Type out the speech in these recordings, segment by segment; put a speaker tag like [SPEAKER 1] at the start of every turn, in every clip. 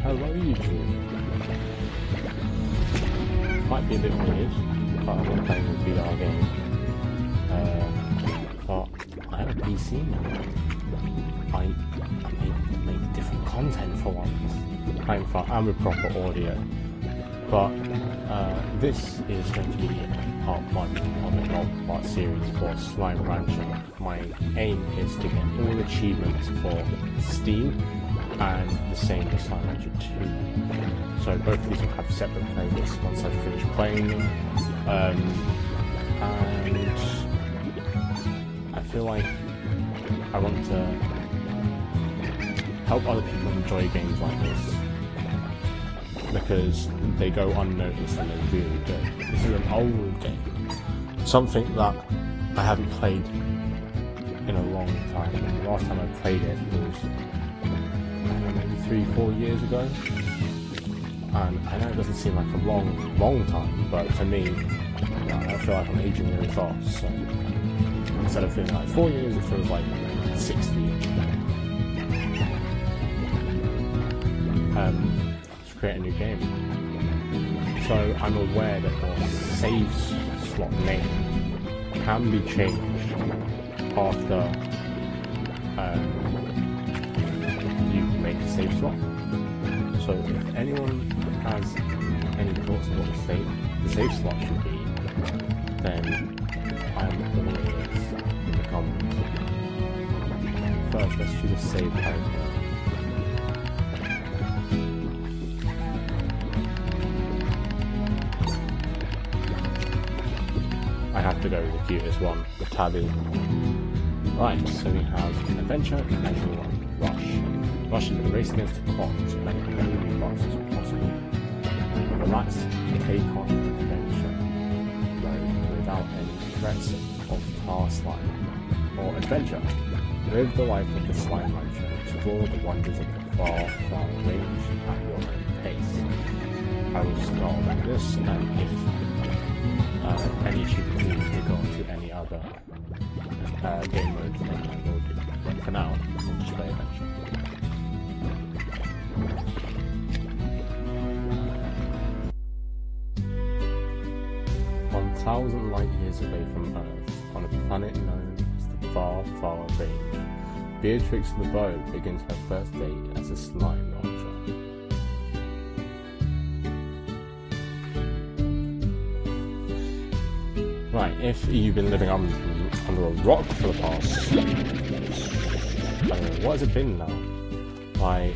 [SPEAKER 1] Hello YouTube. Might be a bit weird, but I'm playing a VR game. But I have a PC now. I make different content for once. I'm with proper audio. But this is going to be part 1 of a multi-part series for Slime Rancher. My aim is to get all achievements for Steam and the same as Slime Rancher 2. So both of these will have separate playlists once I finish playing them. And I feel like I want to help other people enjoy games like this, because they go unnoticed and they're really good. This is an old game, something that I haven't played in a long time. The last time I played it was maybe 3-4 years ago, and I know it doesn't seem like a long time, but to me, I feel like I'm aging really fast. So instead of feeling like 4 years, it feels like 60. To create a new game. So I'm aware that the save slot name can be changed after you make a save slot. So if anyone has any thoughts on what the save slot should be, then I'm all ears in the comments. First, let's choose a save character. I have to go with the cutest one, the tabby. Right, so we have an adventure, casual, rush. Rush is a race against the clock to make as many bars as possible. Relax, take on adventure mode without any threats of tar slime or adventure. Live the life of the Slime Rancher, explore the wonders of the far range at your own pace. I will start like this, and if any achievement needs to go to any other game mode, then I will do. But for now, I'll just play adventure. "1,000 light years away from Earth, on a planet known as the far range, Beatrix LeBeau begins her first day as a slime rancher. Right, if you've been living under a rock for the past, I don't know, what has it been now? Like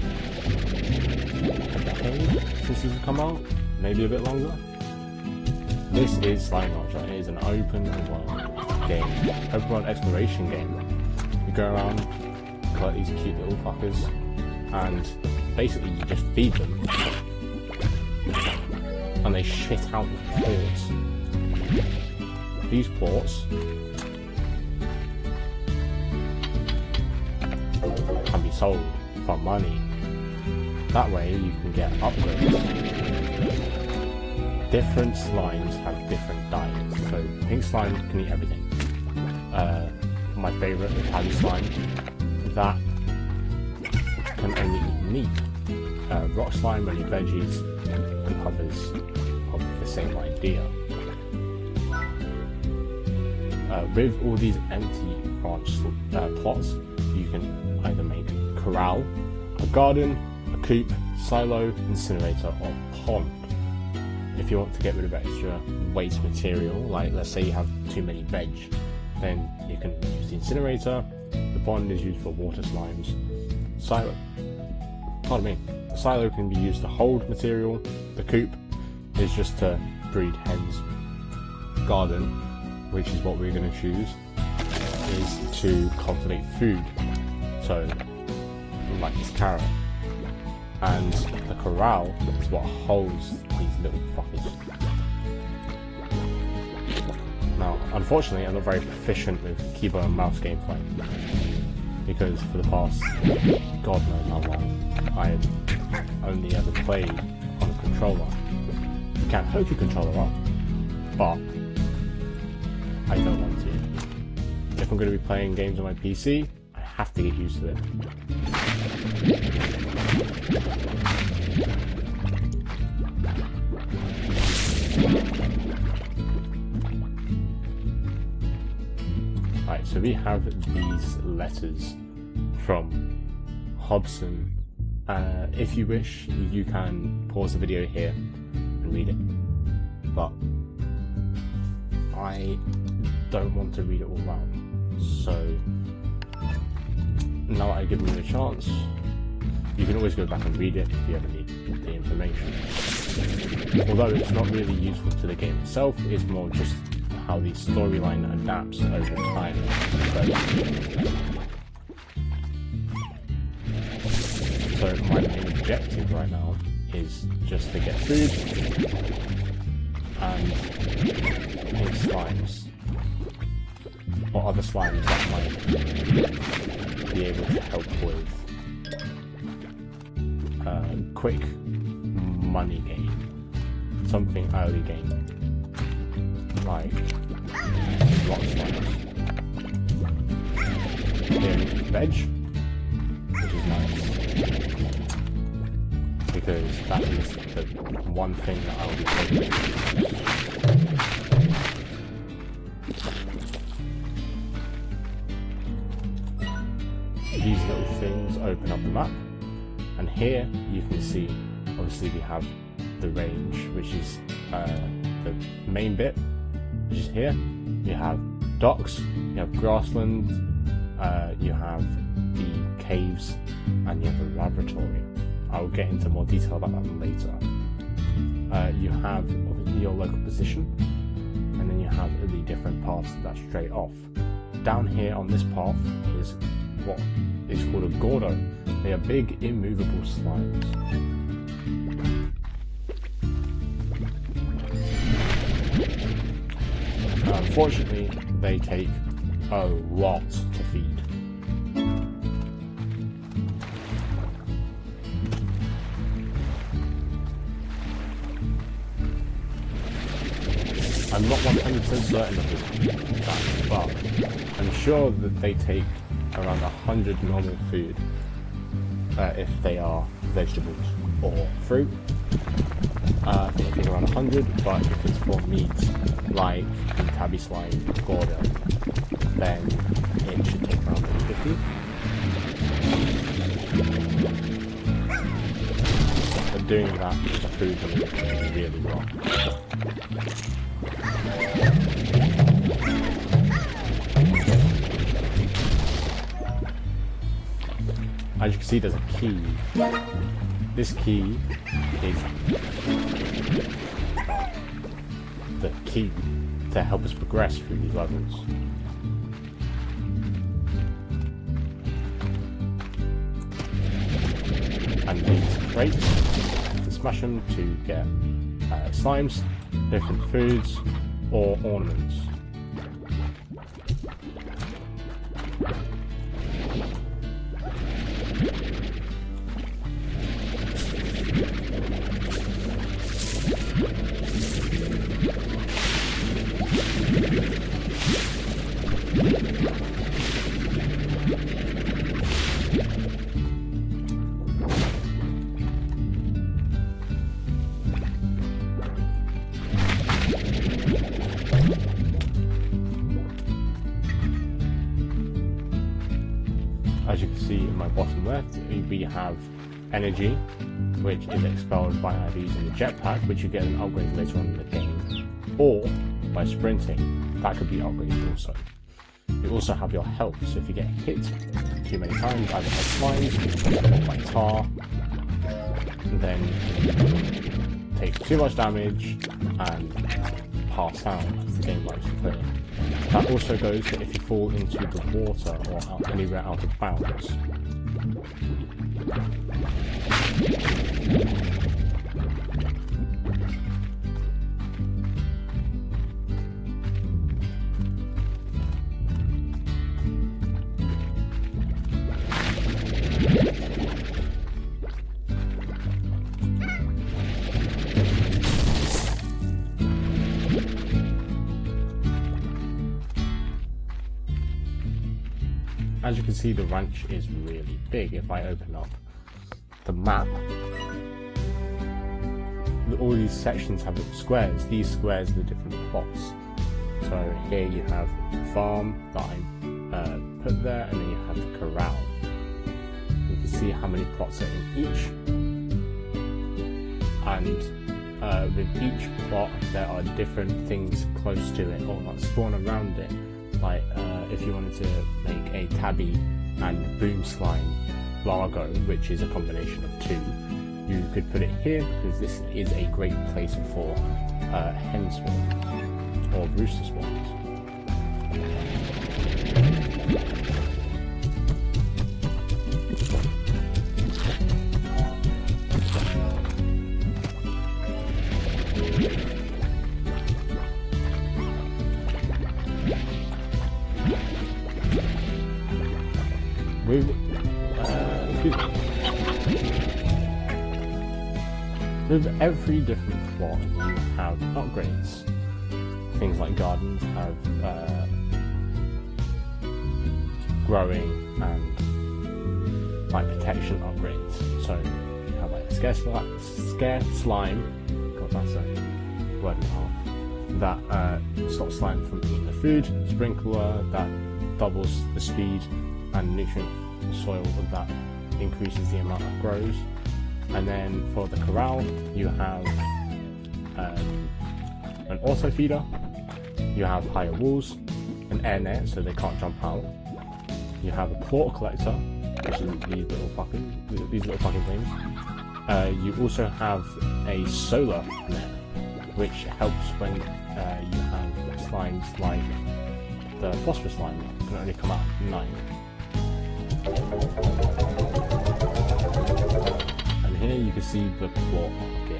[SPEAKER 1] a decade since this has come out? Maybe a bit longer? This is Slime Rancher. It is an open world game, open world exploration game. You go around, collect these cute little fuckers, and basically you just feed them, and they shit out the ports. These ports can be sold for money. That way you can get upgrades. Different slimes have different diets. So pink slime can eat everything. My favourite, the tabby slime, that can only eat meat. Rock slime only veggies, and others of the same idea. With all these empty branch plots, you can either make a corral, a garden, a coop, silo, incinerator, or pond. If you want to get rid of extra waste material, like let's say you have too many veg, then you can use the incinerator. The pond is used for water slimes. The silo can be used to hold material. The coop is just to breed hens. Garden, which is what we're going to choose, is to cultivate food. So, like this carrot. And the corral is what holds these little fuckers. Now, unfortunately, I'm not very proficient with keyboard and mouse gameplay, because for the past God knows how long, I have only ever played on a controller. You can hook your controller up, but I don't want to. If I'm going to be playing games on my PC, I have to get used to it. we have these letters from Hobson. If you wish, you can pause the video here and read it, but I don't want to read it all out, so now that I've given you a chance, you can always go back and read it if you ever need the information. Although it's not really useful to the game itself, it's more just how the storyline adapts over time. So my main objective right now is just to get food and make slimes, or other slimes that might be able to help with quick money gain, something early game, like rock slimes. Here we eat veg, which is nice, because that is the one thing that I will be taking. These little things open up the map, and here you can see, obviously we have the range, which is the main bit, which is here. You have docks, you have grassland, you have the caves, and you have the laboratory. I'll get into more detail about that later. You have obviously your local position, and then you have the different paths that stray off. Down here on this path is what is called a Gordo. They are big, immovable slimes. Unfortunately, they take a lot to feed. I'm not 100% certain of this fact, but I'm sure that they take around 100 normal food if they are vegetables or fruit. I think they take around 100, but if it's for meat, like tabby slime, Gordo, then it should take around 50. But doing that, the food will be really wrong. As you can see, there's a key. This key is the key to help us progress through these levels. And these crates, to smash them to get slimes, different foods, or ornaments. As you can see in my bottom left, we have energy, which is expelled by either using the jetpack, which you get an upgrade later on in the game, or by sprinting. That could be upgraded also. You also have your health, so if you get hit too many times, either by slimes or by tar, then you take too much damage and pass out as the game likes to put it. That also goes for if you fall into the water or anywhere out of bounds. As you can see, the ranch is really big. If I open up the map, all these sections have squares. These squares are the different plots. So here you have the farm that put there, and then you have the corral. You can see how many plots are in each, and with each plot there are different things close to it or like spawn around it. Like if you wanted to make a tabby and boom slime largo, which is a combination of two, you could put it here because this is a great place for hen spawns or rooster spawns. With every different plot you have upgrades. Things like gardens have growing and like protection upgrades. So you have like scare slime, god that's a word and a half, that stops slime from eating the food, sprinkler that doubles the speed and nutrient soil that increases the amount that grows. And then for the corral, you have an auto feeder, you have higher walls, an air net so they can't jump out, you have a plort collector, which is these little fucking things. You also have a solar net, which helps when you have slimes like the phosphorus slime that can only come out at night. Here you can see the plot here.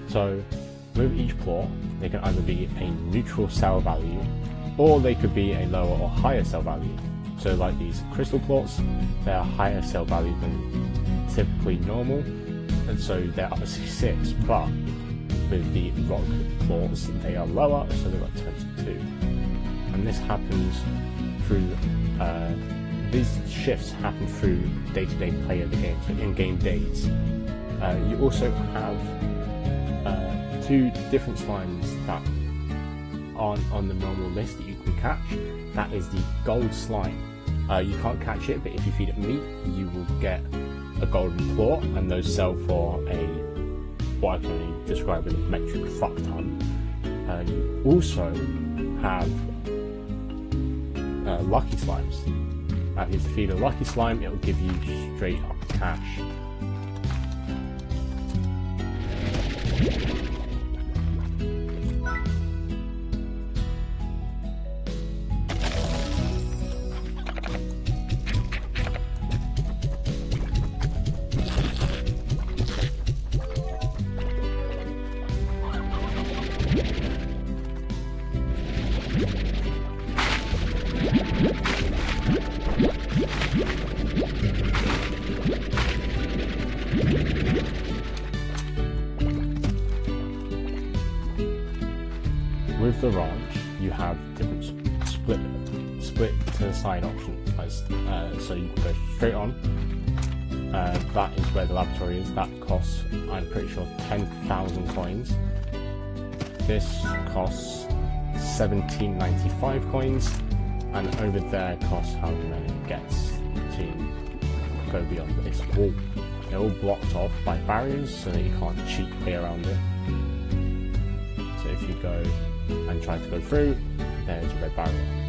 [SPEAKER 1] So with each plot, they can either be a neutral cell value, or they could be a lower or higher cell value. So like these crystal plots, they are higher cell value than typically normal, and so they're up to 66, but with the rock plots, they are lower, so they're at 22. And this happens through these shifts happen through day-to-day play of the game, so in-game days. You also have two different slimes that aren't on the normal list that you can catch. That is the gold slime. You can't catch it, but if you feed it meat, you will get a golden plort, and those sell for what I can only describe as a metric fuck ton. You also have lucky slimes. If you feed a lucky slime, it will give you straight up cash. With the ranch, you have different split to the side options. So you can go straight on. That is where the laboratory is. That costs, I'm pretty sure, 10,000 coins. This costs 1795 coins, and over there costs however many it gets to go beyond this wall. They're all blocked off by barriers so that you can't cheat your way around it. So if you go and try to go through, there's a red barrier.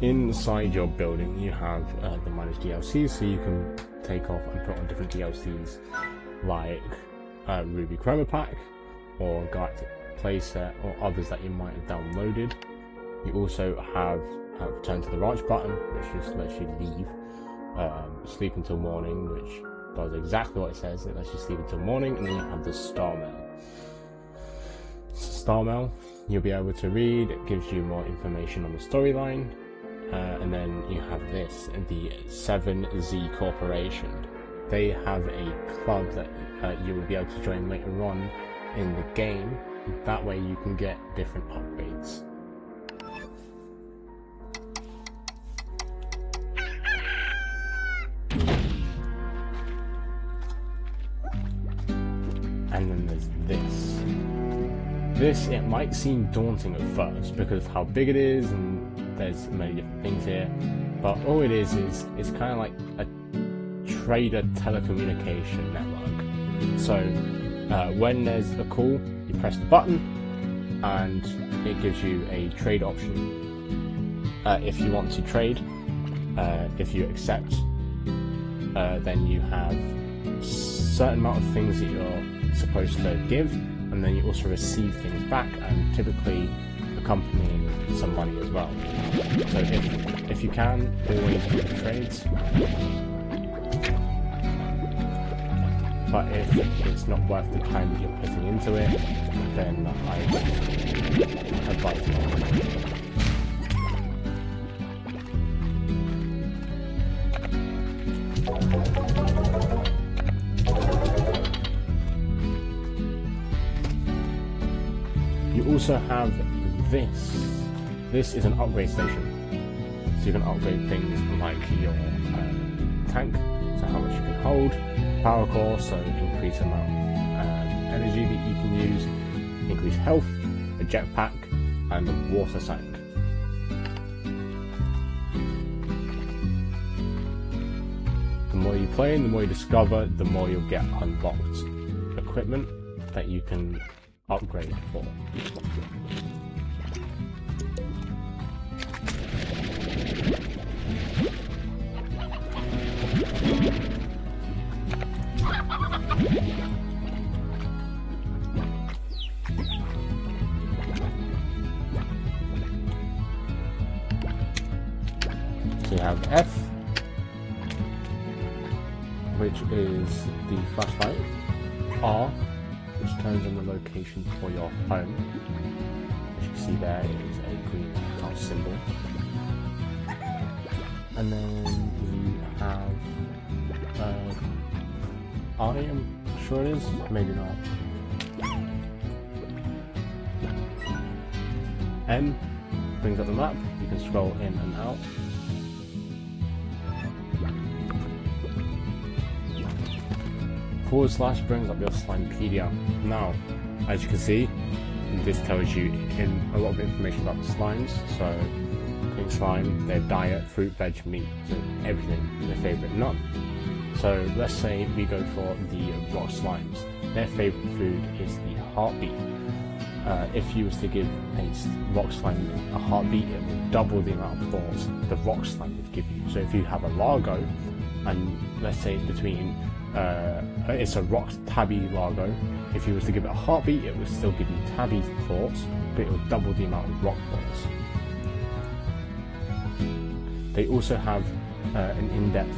[SPEAKER 1] Inside your building you have the managed DLCs, so you can take off and put on different DLCs like Ruby Chroma Pack or Galactic Playset or others that you might have downloaded. You also have Return to the Ranch button, which just lets you leave, Sleep Until Morning, which does exactly what it says, it lets you sleep until morning, and then you have the Star Mail. Star Mail, you'll be able to read. It gives you more information on the storyline. And then you have this, the 7Z Corporation. They have a club that you will be able to join later on in the game. That way you can get different upgrades. And then there's this. This, it might seem daunting at first because of how big it is and there's many different things here, but all it is it's kind of like a trader telecommunication network. So when there's a call, you press the button and it gives you a trade option. If you want to trade, if you accept, then you have a certain amount of things that you're supposed to give, and then you also receive things back, and typically accompanying some money as well. So if you can, always do the trades. But if it's not worth the time that you're putting into it, then I would advise not. You also have this. This is an upgrade station. So you can upgrade things like your tank, so how much you can hold, power core, so increase amount of energy that you can use, increase health, a jetpack, and a water tank. The more you play and the more you discover, the more you'll get unlocked equipment that you can upgrade for. So you have F, which is the flashlight, R, which turns on the location for your home. As you can see, there is a green house symbol. And then you have I am sure it is, maybe not. M brings up the map, you can scroll in and out. / brings up your Slimepedia. Now, as you can see, this tells you a lot of information about the slimes. So, pink slime, their diet, fruit, veg, meat, so everything, their favourite nut. So, let's say we go for the rock slimes. Their favourite food is the heartbeat. If you was to give a rock slime a heartbeat, it will double the amount of thoughts the rock slime would give you. So, if you have a Largo, and let's say it's between it's a rock tabby Largo. If you was to give it a heartbeat, it would still give you tabby thoughts, but it would double the amount of rock thoughts. They also have an in-depth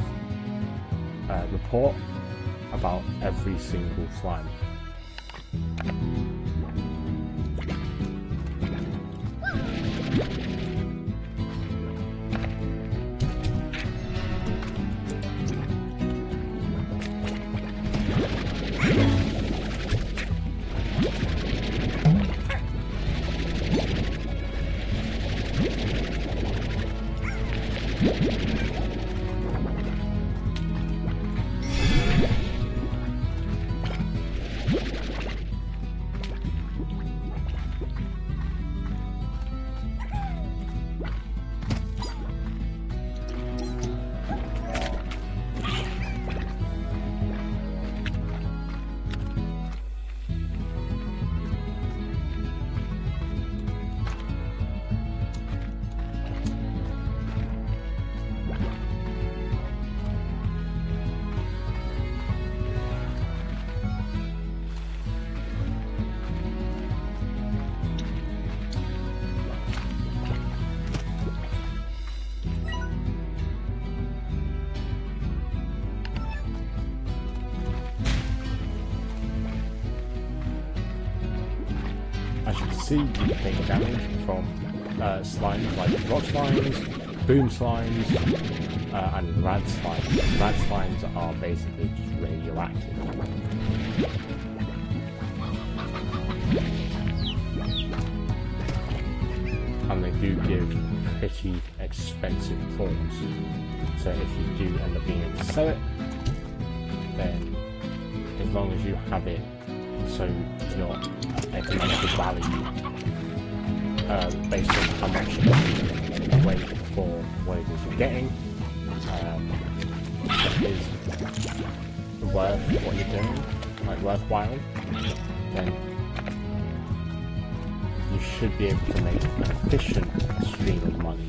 [SPEAKER 1] report about every single slime. see, you can take damage from slimes like rock slimes, boom slimes, and rad slimes. Rad slimes are basically just radioactive. And they do give pretty expensive prawns. So if you do end up being able to sell it, then as long as you have it so your economical value based on how much you wait for what it is you're getting is worth what you're doing, like worthwhile, then you should be able to make an efficient stream of money.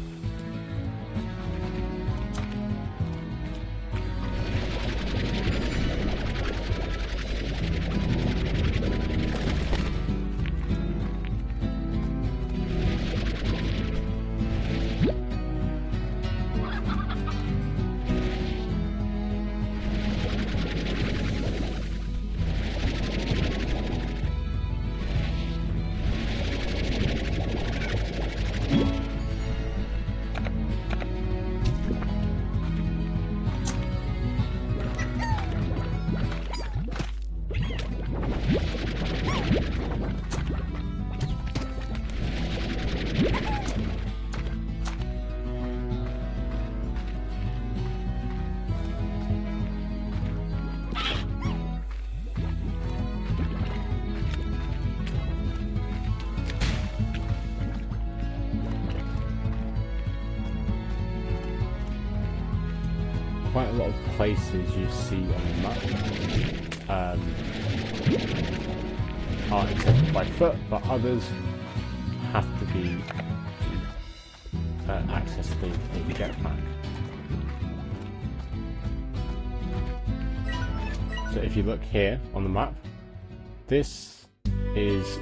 [SPEAKER 1] Quite a lot of places you see on the map are accessible by foot, but others have to be accessed in a jetpack. So if you look here on the map, this is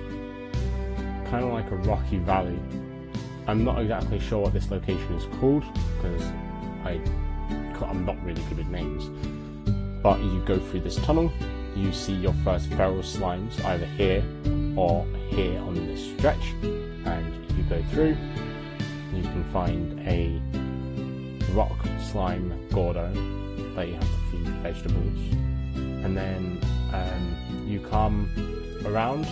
[SPEAKER 1] kind of like a rocky valley. I'm not exactly sure what this location is called because I'm not really good at names, but you go through this tunnel, you see your first feral slimes either here or here on this stretch, and you go through, you can find a rock slime gordo that you have to feed vegetables, and then you come around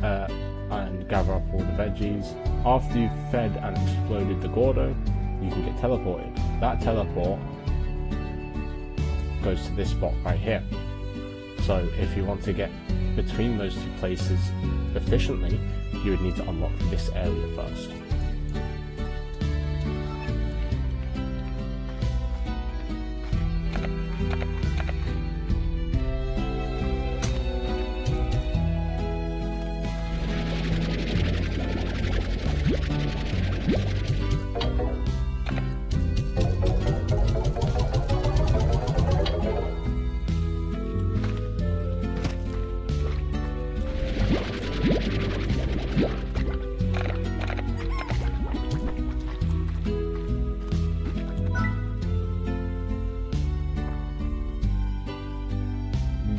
[SPEAKER 1] and gather up all the veggies. After you've fed and exploded the gordo, you can get teleported. That teleport goes to this spot right here. So if you want to get between those two places efficiently, you would need to unlock this area first.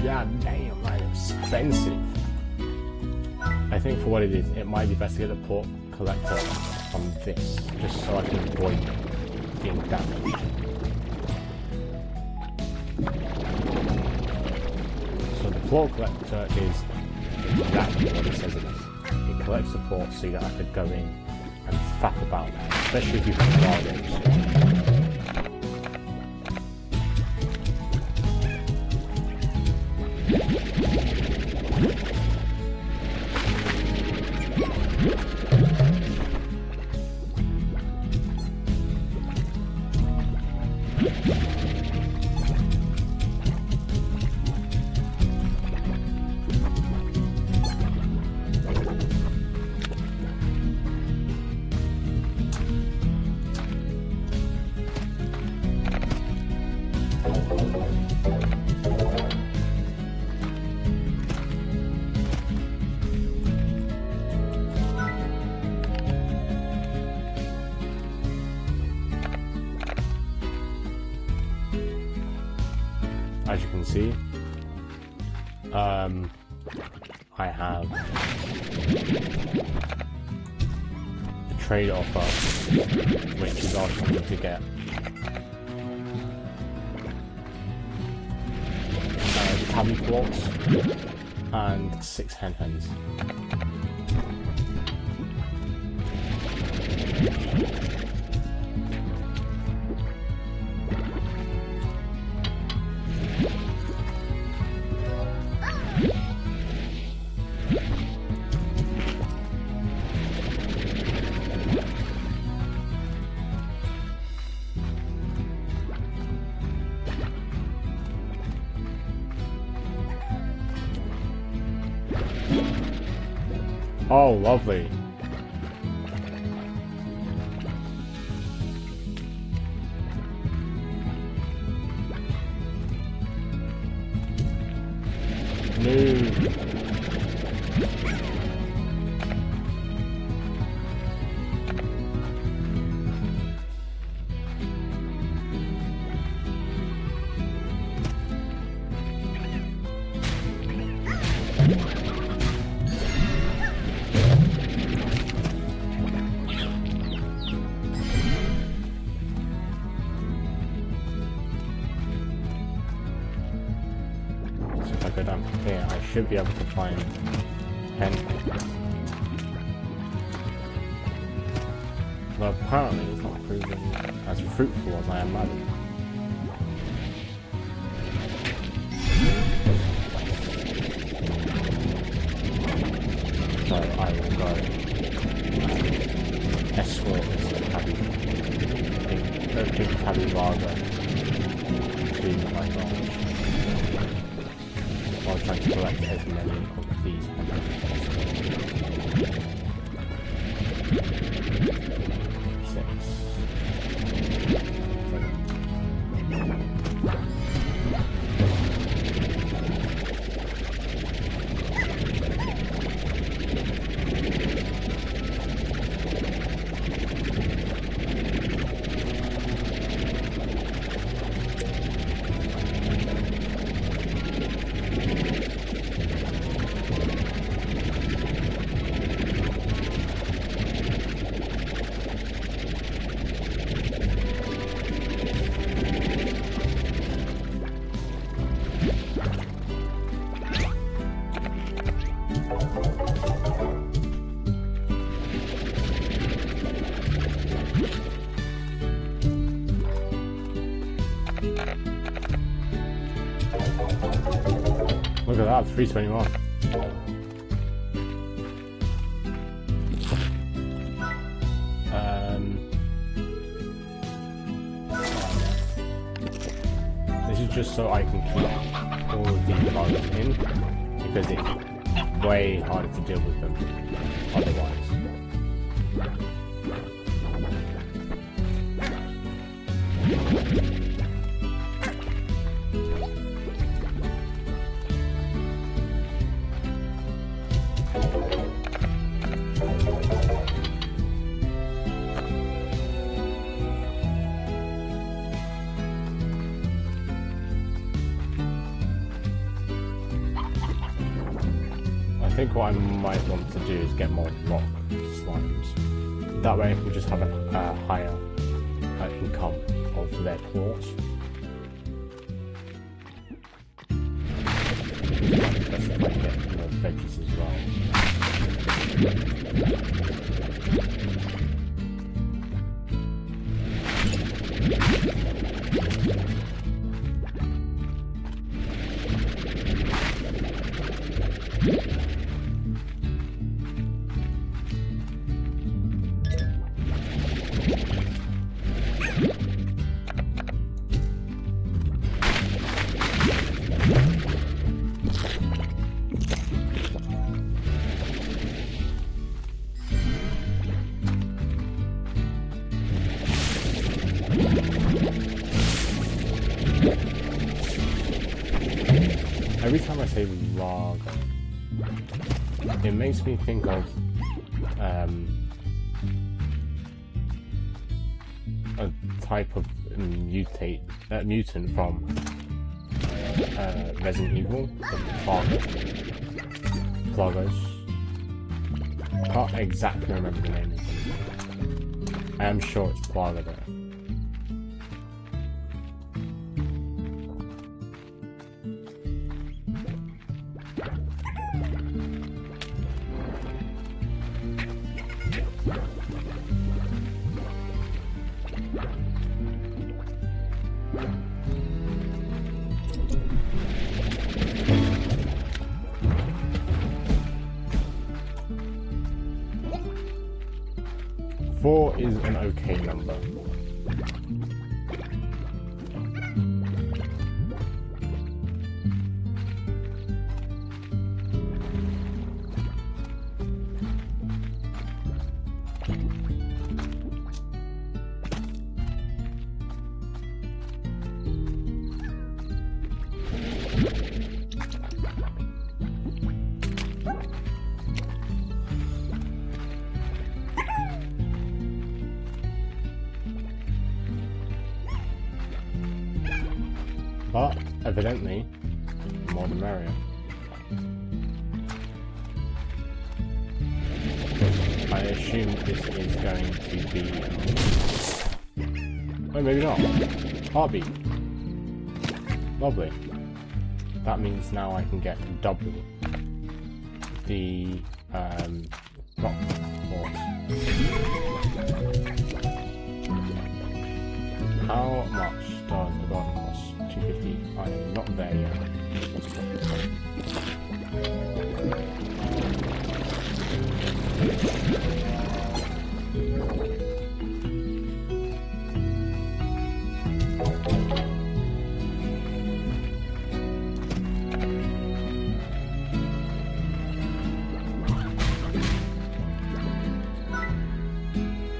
[SPEAKER 1] God damn, that's expensive. I think for what it is, it might be best to get the port collector on this, just so I can avoid being damaged. So the port collector is exactly what it says it is. It collects the port so that I could go in and fap about, especially if you have cargoes. As you can see, I have the trade offer, which is asking me to get the tabby quartz and 6 hens. Oh, lovely. No. If I go down here, I should be able to find hen. But apparently it's not proven as fruitful as I imagined. So I will go escort this tabby, big tabby lager to my ranch. While trying to collect as many of these as possible. 6. Look at that, 321. This is just so I can keep all of these bugs in, because it's way harder to deal with them otherwise. I think what I might want to do is get more rock slimes. That way I can just have a higher income of their quartz. Best if I get more veggies as well. Every time I say lager, it makes me think of a type of mutant from Resident Evil, the father. Plagos. Can't exactly remember the name of them. I am sure it's Plaga though. 4 is an okay number. But, evidently, the more the merrier. I assume this is going to be... Oh, maybe not. Heartbeat. Lovely. That means now I can get double the rock horse. How much does a garden cost? 250. I am not there yet.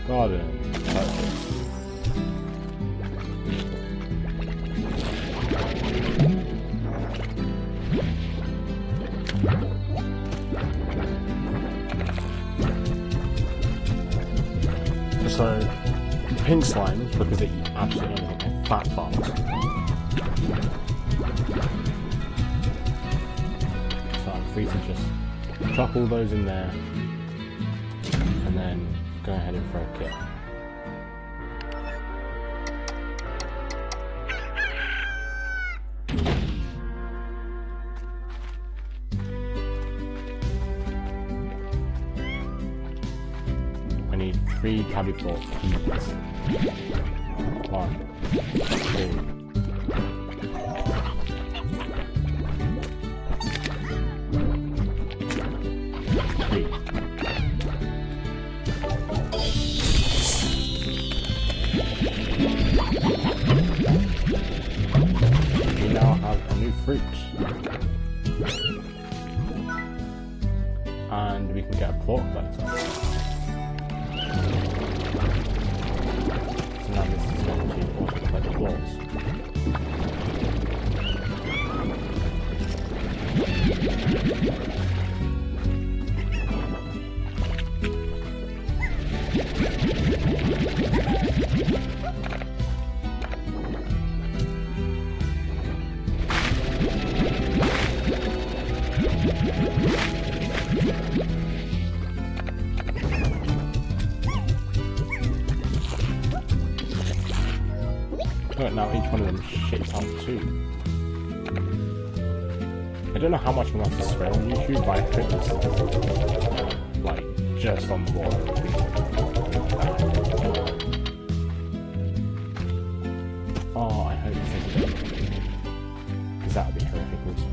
[SPEAKER 1] Garden. So, pink slimes, because they eat absolutely everything, are fat farms. So I'm free to just chuck all those in there, and then go ahead and throw a kit. I need 3 cabiport keys. 1, 2, 3. We now have a new fruit. And we can get a plot collector. So now this is going to also collect the claws. But now each one of them shits out too. I don't know how much I'm going to have to swear on YouTube, but I hope this is like just on the wall. Oh, I hope this is good. Because that would be horrific also.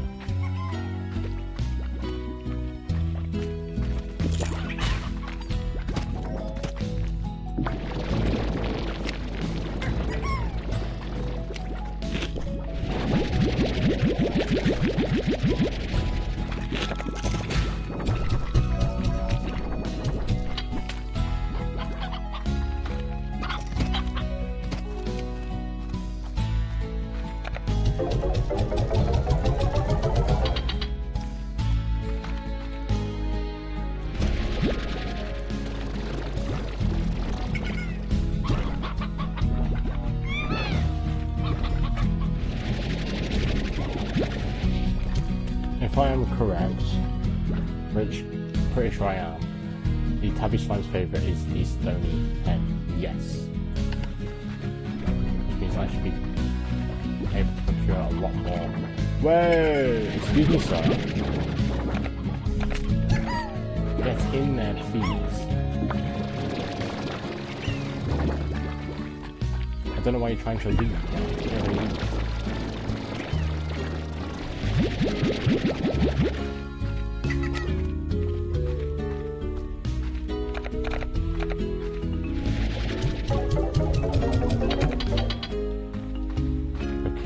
[SPEAKER 1] If I am correct, Pretty sure I am. The tabby slime's favourite is the stony hen. Yes. Which means I should be able to procure a lot more. Whoa! Excuse me, sir. Get in there, please. I don't know why you're trying to leave.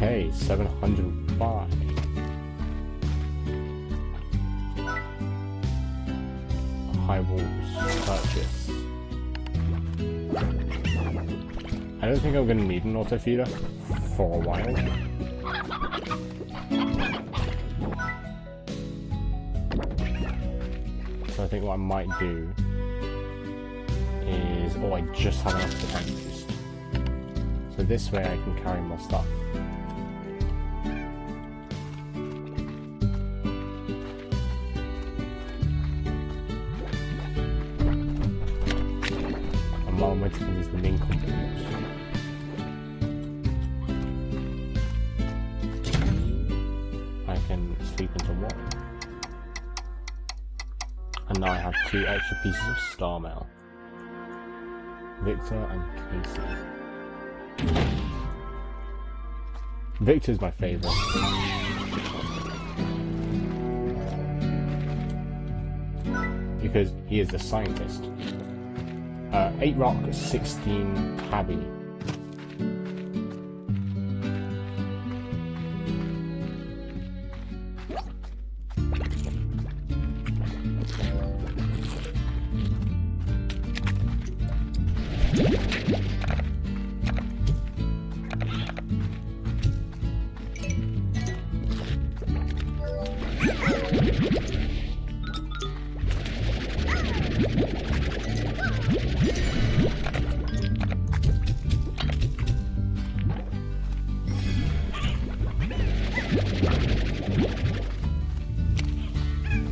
[SPEAKER 1] Okay, 705. High walls purchase. I don't think I'm going to need an auto feeder for a while. So I think what I might do is, oh, I just have enough potatoes. So this way I can carry more stuff. And while I'm waiting for these main components, I can sleep into one. And now I have 2 extra pieces of star mail. Victor and Casey. Victor's my favourite. Because he is the scientist. 8 rock, 16 tabby.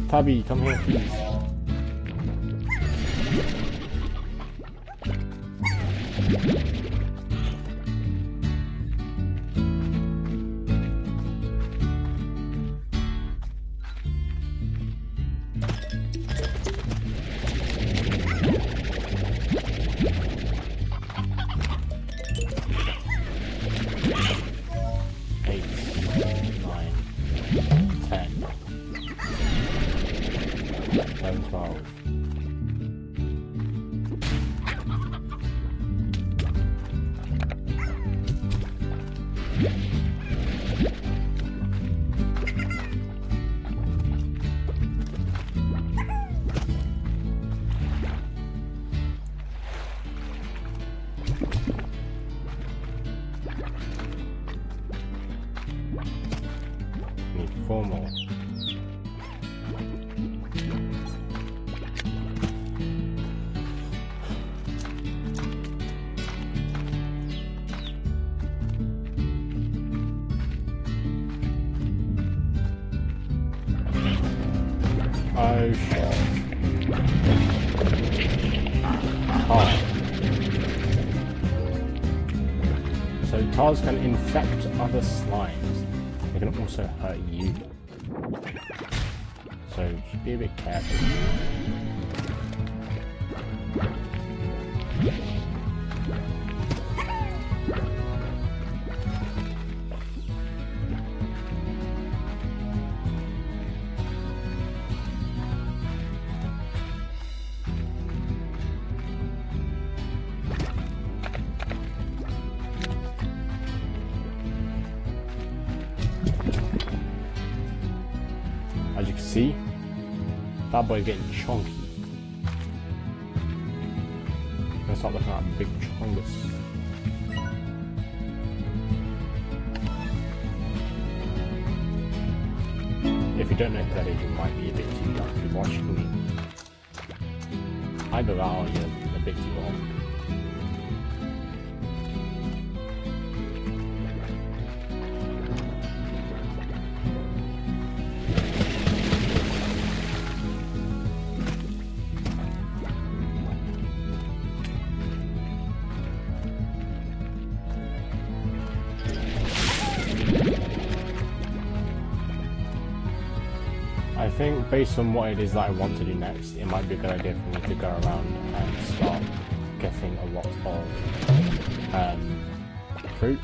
[SPEAKER 1] Tabby, come here, please. Need 4 more. Oh shit. Tar. So tars can infect other slimes. They can also hurt you. So just be a bit careful. As you can see, that boy's getting chunky. I'm gonna start looking at a big chungus. If you don't know who that is, you might be a bit too young to be watching me. Either that or you're a bit too old. think based on what it is that I want to do next, it might be a good idea for me to go around and start getting a lot of fruit.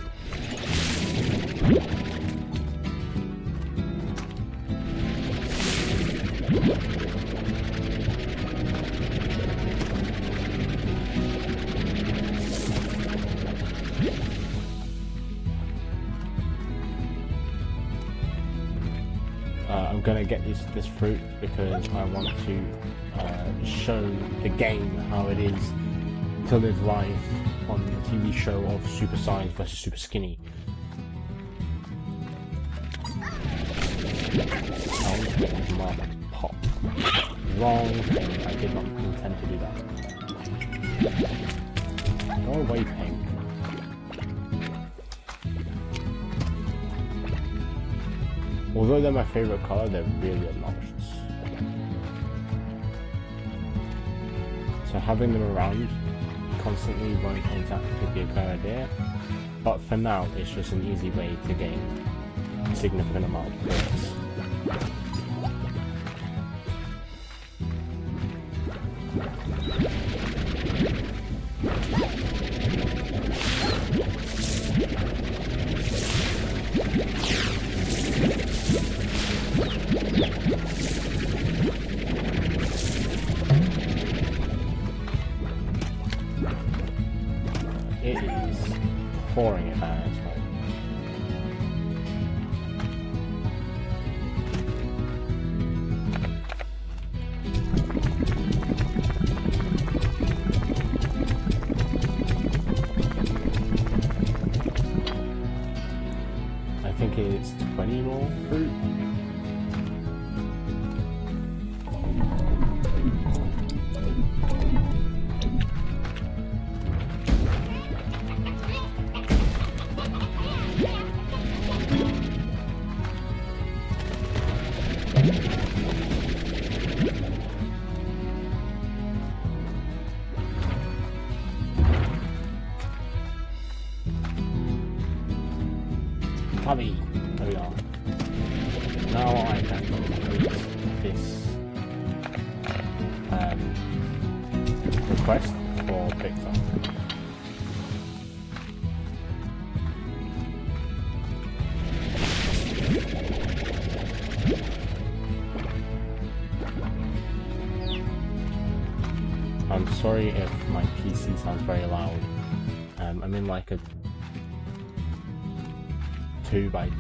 [SPEAKER 1] I'm gonna get this fruit because I want to show the game how it is to live life on the TV show of Super Size versus Super Skinny. Marked pop. Wrong thing. I did not intend to do that. Go away, Pink. Although they're my favourite colour, they're really obnoxious. So having them around constantly won't exactly be a good idea, but for now it's just an easy way to gain a significant amount of points. It is pouring it down its way. I think it's 20 more fruit. Tabby, there we are. Now I can complete this request for Pixar. I'm sorry if my PC sounds very loud. I'm in like a 2 by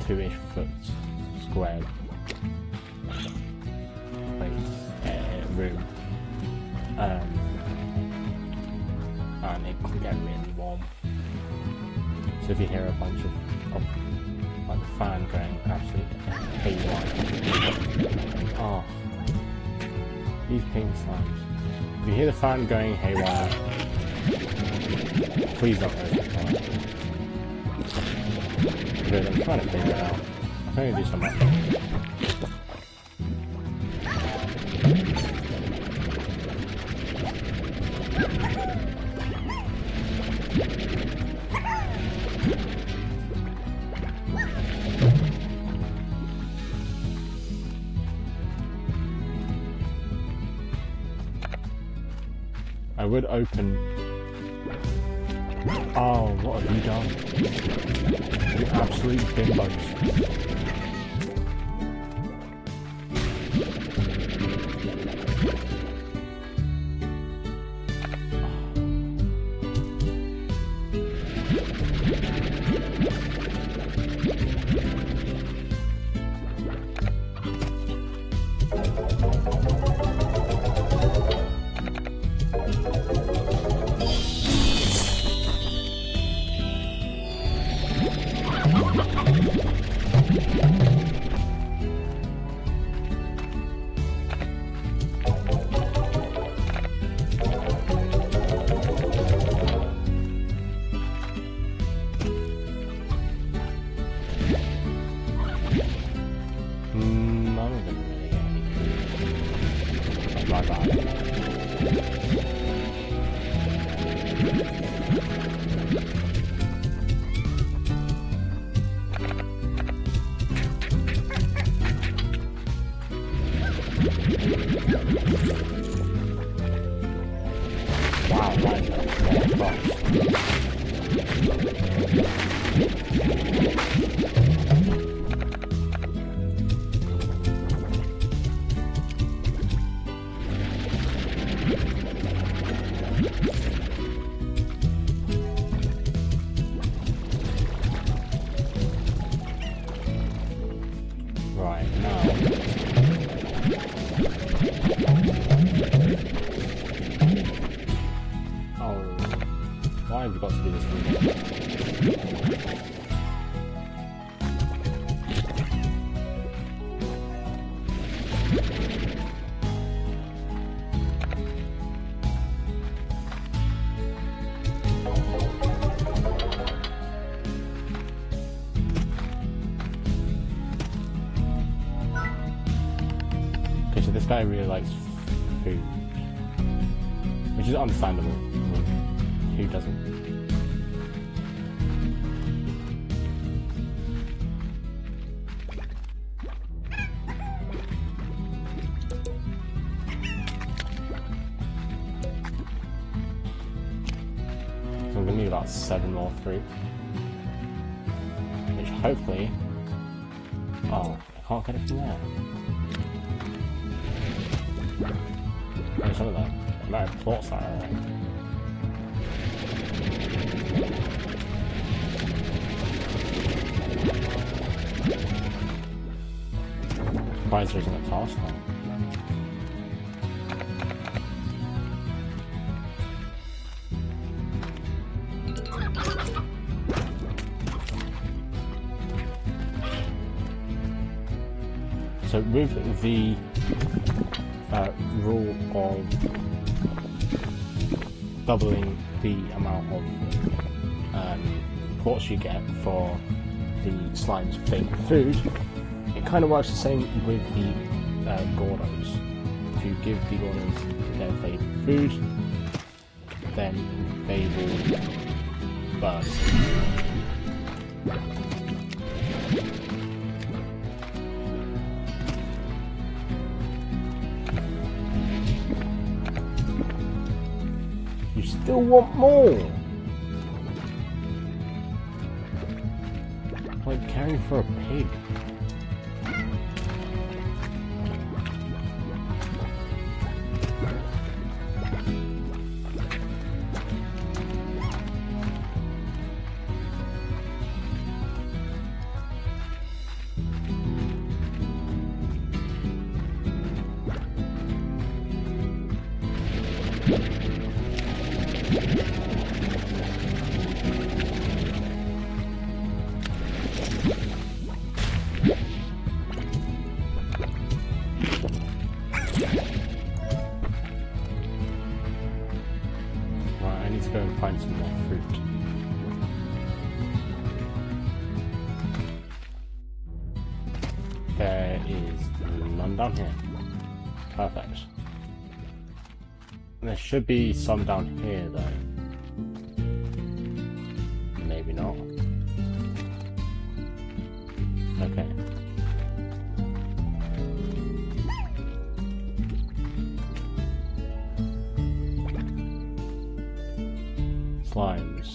[SPEAKER 1] 2-ish foot square room, and it can get really warm. So if you hear a bunch of like the fan going absolutely haywire, oh, these pink slimes. If you hear the fan going haywire, please don't go to fire. Because I'm trying to figure it out. I'm going to do some more. I would open. Oh, what have you done? You absolute bimbos. So this guy really likes food, which is understandable. I mean, who doesn't? So I'm gonna need about 7 more fruit, which hopefully. Oh, I can't get it from there. Some of that. I might have plots that are like. Surprised there isn't a task on. So with the rule of doubling the amount of quartz you get for the slime's favourite food, it kind of works the same with the Gordos. If you give the Gordos their favourite food, then they will burst. Still want more. Like caring for a pig. Go and find some more fruit. There is none down here. Perfect. There should be some down here though. Maybe not. Okay. Slimes.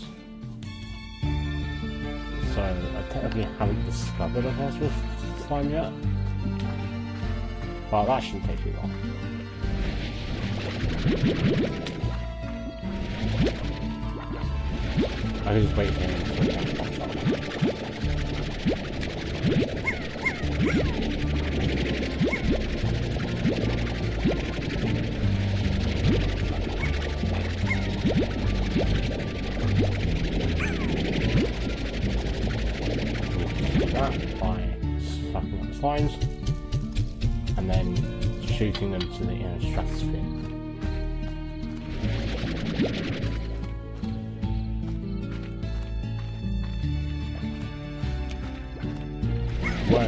[SPEAKER 1] So I technically haven't discovered a phosphorus slime yet. Well, that shouldn't take too long. I can just wait here until it pops up. That by sucking up the slimes and then shooting them to the inner stratosphere. Whoa.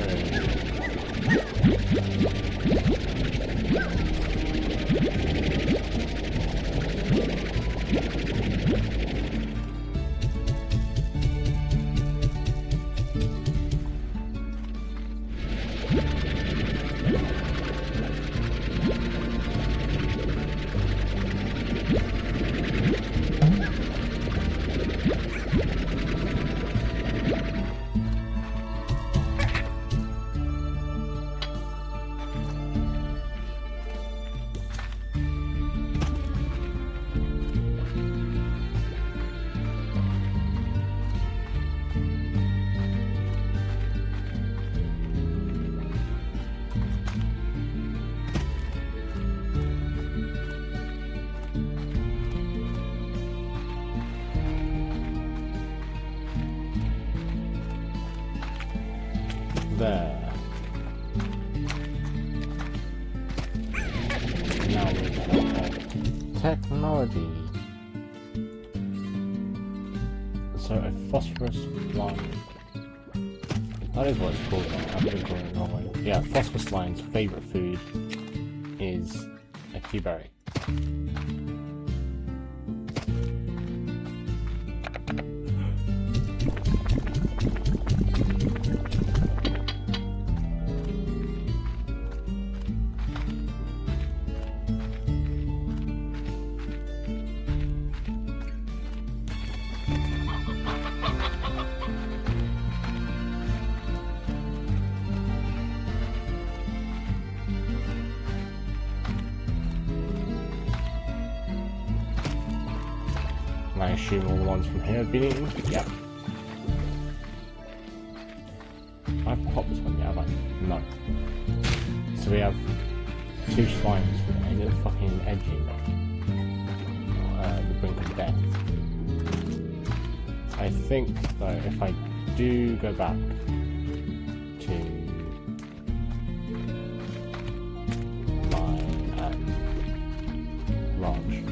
[SPEAKER 1] there. Now with the help of technology. So a phosphorus line. That is what it's called. I've been calling it the wrong way. Yeah, phosphorus line's favourite food is a keyberry. I assume all the ones from here have been eaten? Yep. I've popped this one yet, have I? No. So we have two slimes that are fucking edging the brink of death. I think, though, if I do go back to my lodge,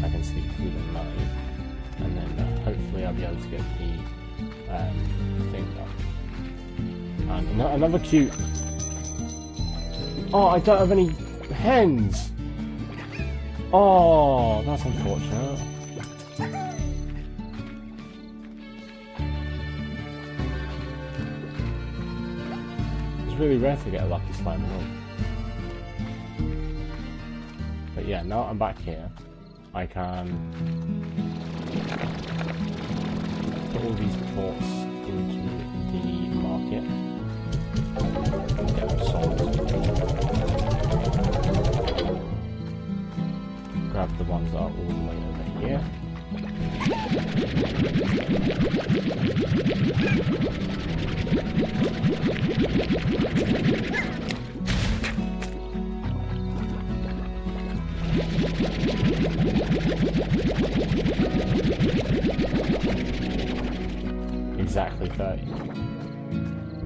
[SPEAKER 1] I can sleep through the night, and then hopefully I'll be able to get the thing done. And another cute... Oh, I don't have any hens! Oh, that's unfortunate. It's really rare to get a lucky slime at all. But yeah, now I'm back here, I can put all these pots into the market and get them sold. Grab the ones that are all the way over here. Exactly 30.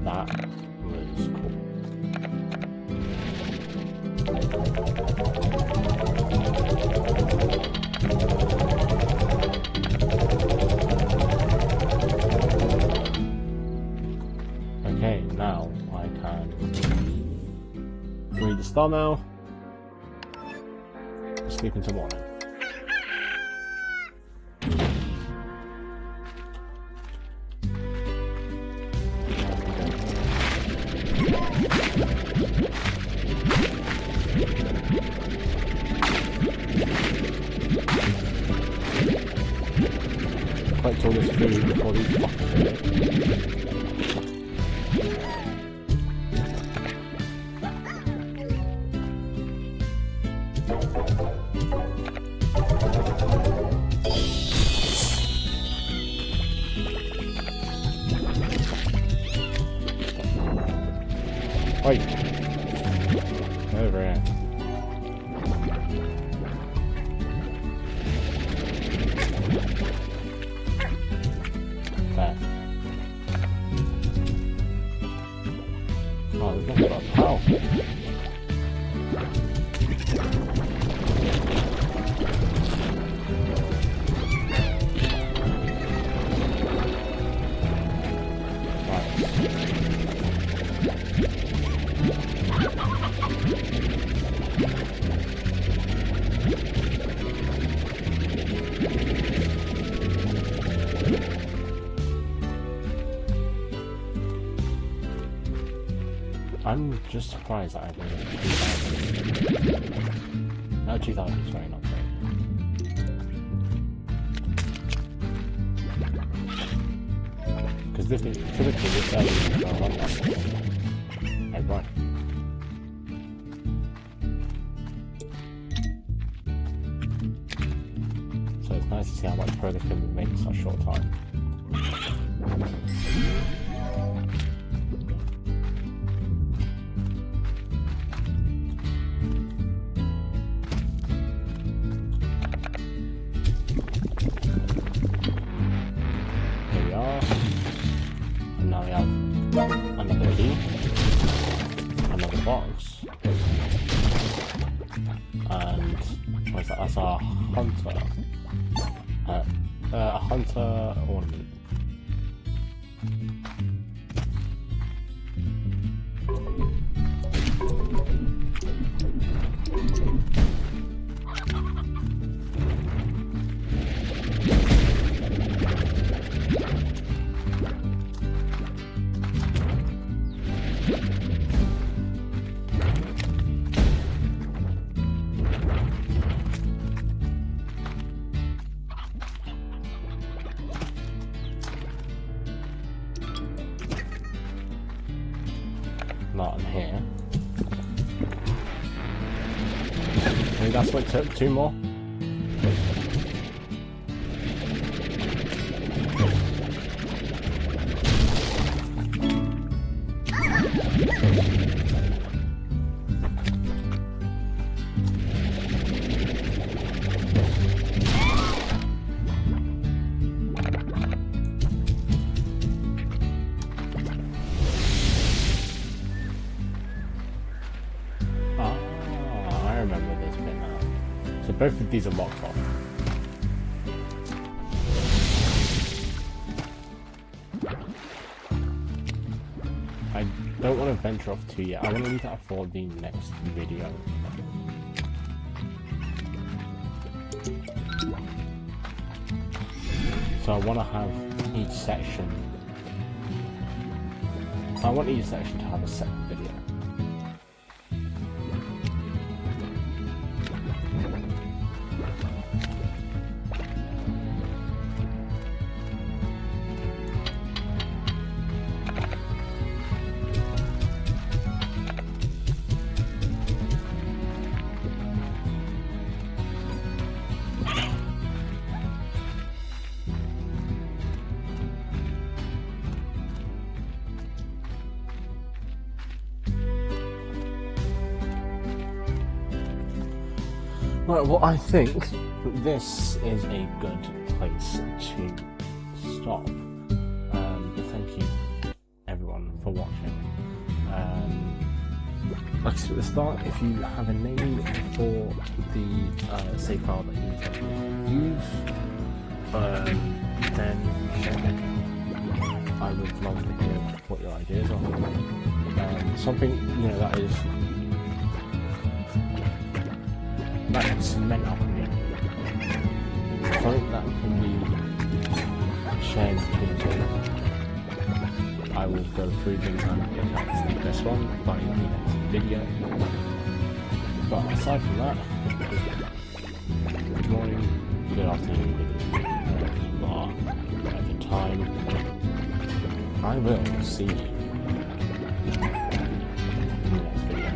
[SPEAKER 1] That was cool. Okay, now I can read the star mail, sleep until morning. Collect all this food before these fuckers do it. Oi! Over here. There. Oh, there's nothing but a pal. I'm just surprised that I've made 2,000. No, 2,000, sorry, not 3. Because typically this area is not like that. Hey, right. So it's nice to see how much progress can be made in such a short time. Here we are. as our hunter. A hunter ornament. Not in here. Maybe that's what it took. 2 more. So both of these are locked off. I don't want to venture off too yet. I want to leave that for the next video. So I want to have each section. I want each section to have a separate video. Right, well, I think this is a good place to stop. Thank you, everyone, for watching. Like I said at the start, if you have a name for the save file that you can use, then share it. I would love to hear what your ideas are. Something, you know, that can cement our community. Something that can be shared between us all. I will go through them and pick out the best one by the next video. But aside from that, good morning, good afternoon, whatever time. I will see you in the next video.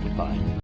[SPEAKER 1] Goodbye.